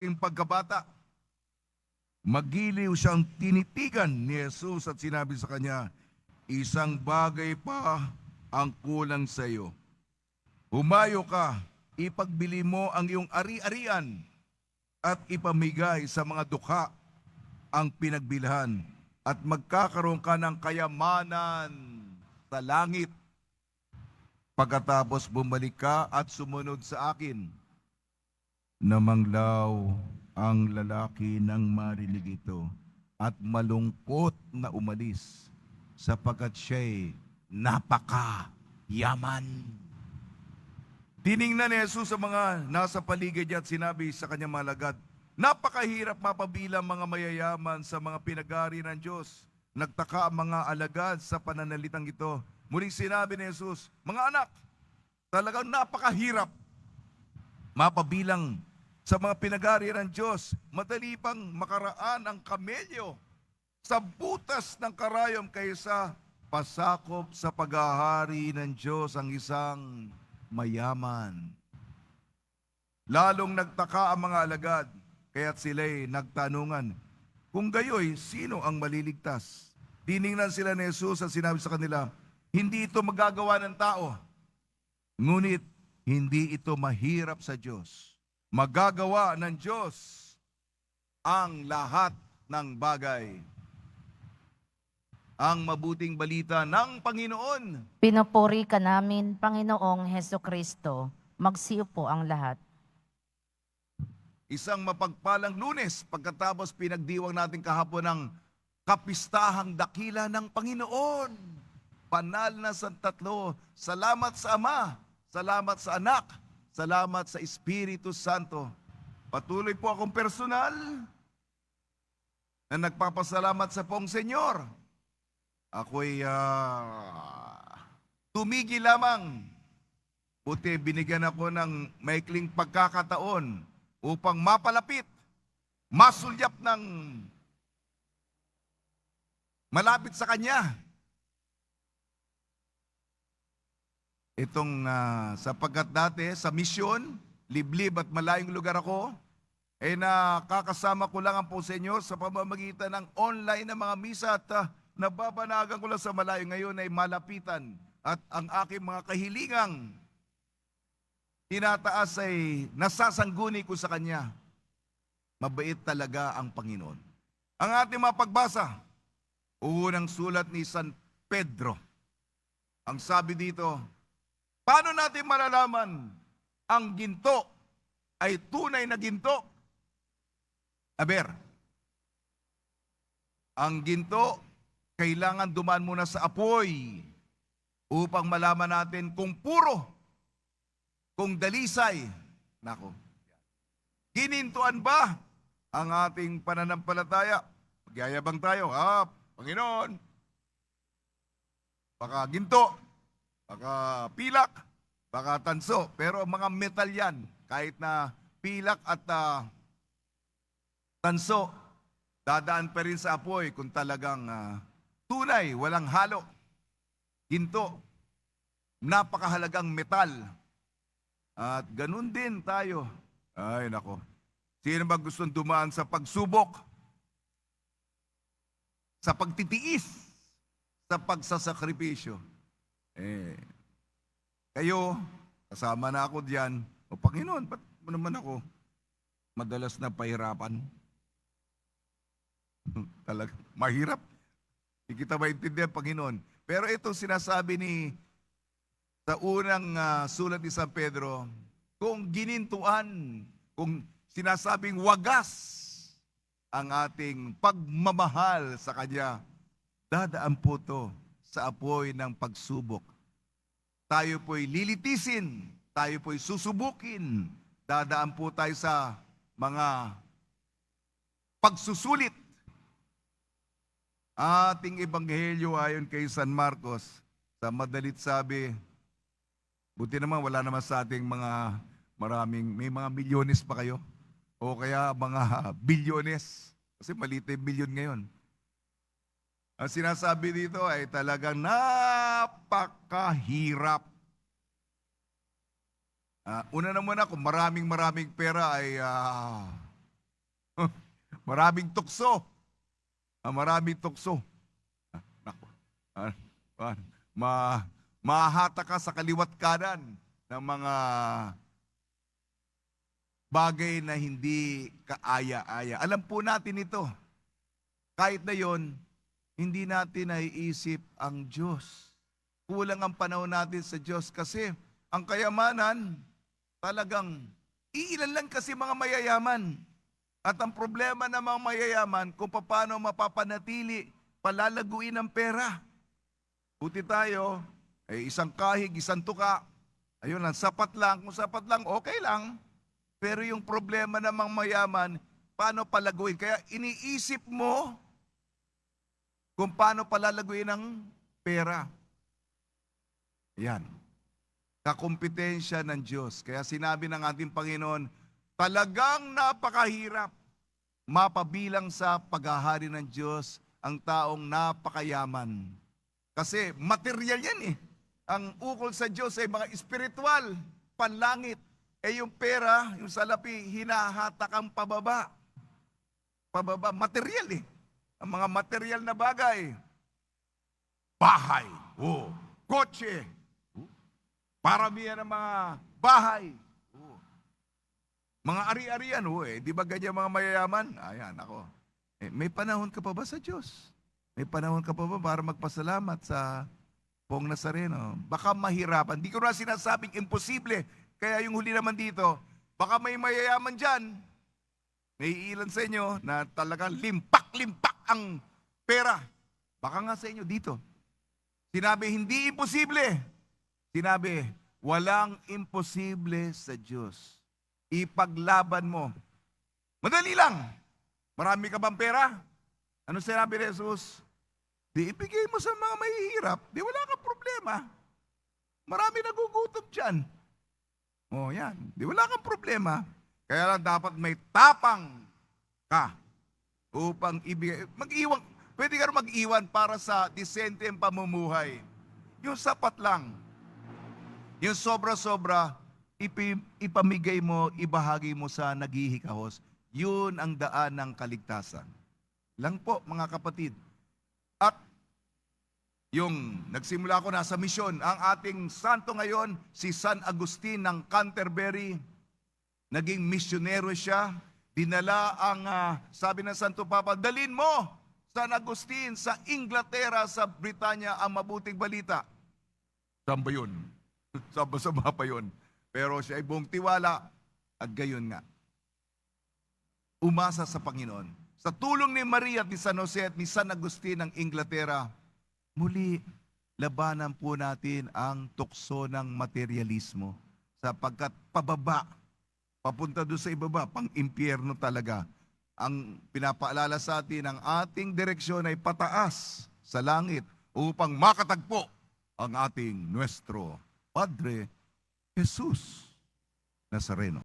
aking pagkabata. Magiliw siyang tinitigan ni Jesus at sinabi sa kanya, isang bagay pa ang kulang sa iyo. Humayo ka, ipagbili mo ang iyong ari-arian at ipamigay sa mga dukha ang pinagbilhan at magkakaroon ka ng kayamanan sa langit. Pagkatapos bumalik ka at sumunod sa akin. Namanglaw ang lalaki nang marinig ito at malungkot na umalis sapagkat siya'y napakayaman. Tiningnan ni Jesus sa mga nasa paligid niya at sinabi sa kanyang mga alagad, napakahirap mapabilang mga mayayaman sa mga pinag-aari ng Diyos. Nagtaka ang mga alagad sa pananalitang ito. Muling sinabi ni Jesus, mga anak, talagang napakahirap mapabilang sa mga pinag-aari ng Diyos. Madali pang makaraan ang kamelyo sa butas ng karayom kaysa pasakop sa paghahari ng Diyos ang isang mayaman. Lalong nagtaka ang mga alagad, kaya't sila'y nagtanungan, kung gayoy, sino ang maliligtas? Tiningnan sila ni Jesus at sinabi sa kanila, hindi ito magagawa ng tao, ngunit hindi ito mahirap sa Diyos. Magagawa ng Diyos ang lahat ng bagay. Ang mabuting balita ng Panginoon. Pinupuri ka namin, Panginoong Hesukristo. Magsiyo po ang lahat. Isang mapagpalang Lunes pagkatapos pinagdiwang natin kahapon ng kapistahang dakila ng Panginoon. Banal na Santatlo. Salamat sa Ama, salamat sa Anak, salamat sa Espiritu Santo. Patuloy po akong personal na nagpapasalamat sa Pong Senyor. Ako'y tumigil lamang. Buti binigyan ako ng maikling pagkakataon upang mapalapit, masulyap ng malapit sa Kanya. Itong sapagkat dati sa misyon, liblib at malayong lugar ako, nakakasama ko lang ang po sa inyo sa pamamagitan ng online na mga misa at nababanagan ko lang sa malayo. Ngayon ay malapitan at ang aking mga kahilingang tinataas ay nasasangguni ko sa Kanya. Mabait talaga ang Panginoon. Ang ating mapagbasa, unang sulat ni San Pedro. Ang sabi dito, paano natin malalaman ang ginto ay tunay na ginto? Aber, ang ginto kailangan dumaan muna sa apoy upang malaman natin kung puro, kung dalisay. Nako, ginintuan ba ang ating pananampalataya? Magyayabang tayo, Panginoon, baka ginto, baka pilak, baka tanso, pero mga metal yan, kahit na pilak at tanso, dadaan pa rin sa apoy kung talagang tunay, walang halo. Ginto, napakahalagang metal. At ganun din tayo. Ay nako, sino ba gustong dumaan sa pagsubok? Sa pagtitiis? Sa pagsasakripisyo? Kayo, kasama na ako diyan. O Panginoon, ba't mo naman ako madalas na pahirapan? Talaga, mahirap. Hindi kita maintindihan, Panginoon. Pero itong sinasabi sa unang sulat ni San Pedro, kung ginintuan, kung sinasabing wagas ang ating pagmamahal sa Kanya, dadaan po to sa apoy ng pagsubok. Tayo po'y lilitisin, tayo po'y susubukin, dadaan po tayo sa mga pagsusulit. Ating ebanghelyo ayon kay San Marcos, sa madalit sabi, buti naman wala naman sa ating mga may mga milyones pa kayo, o kaya mga bilyones, kasi maliit na milyon ngayon. Ang sinasabi dito ay talagang napakahirap. Una na muna, kung maraming pera ay Maraming tukso. Maraming tukso. Naku. Mahahata ka sa kaliwat kanan ng mga bagay na hindi kaaya-aya. Alam po natin ito. Kahit na yon, hindi natin naiisip ang Diyos. Kulang ang panahon natin sa Diyos kasi ang kayamanan talagang iilan lang kasi mga mayayaman. At ang problema ng mga mayayaman kung paano mapapanatili, palalaguin ang pera. Buti tayo, isang kahig, isang tuka. Ayun lang, sapat lang. Kung sapat lang, okay lang. Pero yung problema ng mga mayaman, paano palaguin? Kaya iniisip mo kung paano palalaguin ang pera. Yan. Kakumpetensya ng Diyos. Kaya sinabi ng ating Panginoon, talagang napakahirap mapabilang sa paghahari ng Diyos ang taong napakayaman. Kasi material yan eh. Ang ukol sa Diyos ay mga espiritual, panlangit. Yung pera, yung salapi, hinahatak ang pababa. Pababa, material eh. Ang mga material na bagay. Bahay, kotse, paramihan ng mga bahay, mga ari-arian, di ba ganyan mga mayayaman? Ayan, ako. May panahon ka pa ba sa Diyos? May panahon ka pa ba para magpasalamat sa Pong Nazareno? Baka mahirapan. Di ko na sinasabing imposible. Kaya yung huli naman dito, baka may mayayaman dyan. May ilan sa inyo na talagang limpak-limpak ang pera. Baka nga sa inyo dito. Sinabi, hindi imposible. Sinabi, walang imposible sa Diyos. Ipaglaban mo. Madali lang. Marami ka bang pera? Ano sinabi ni Jesus? Di ibigay mo sa mga mahihirap. Di wala kang problema. Marami nagugutom dyan. Yan. Di wala kang problema. Kaya lang dapat may tapang ka upang ibigay. Mag-iwan. Pwede ka rin mag-iwan para sa disente ang pamumuhay. Yung sapat lang. Yung sobra-sobra, ipamigay mo, ibahagi mo sa naghihikahos. Yun ang daan ng kaligtasan. Lang po, mga kapatid. At yung nagsimula ko nasa misyon, ang ating santo ngayon, si San Agustin ng Canterbury, naging misyonero siya, dinala ang, sabi ng Santo Papa, dalin mo, San Agustin, sa Inglaterra, sa Britanya, ang mabuting balita. Saan ba yun? Sama pa yun. Pero siya ay buong tiwala, at gayon nga. Umasa sa Panginoon. Sa tulong ni Maria at ni San Jose at ni San Agustin ng Inglaterra, muli, labanan po natin ang tukso ng materialismo. Sapagkat pababa, papunta doon sa ibaba, pang-impyerno talaga. Ang pinapaalala sa atin, ang ating direksyon ay pataas sa langit upang makatagpo ang ating Nuestro Padre Jesus Nazareno.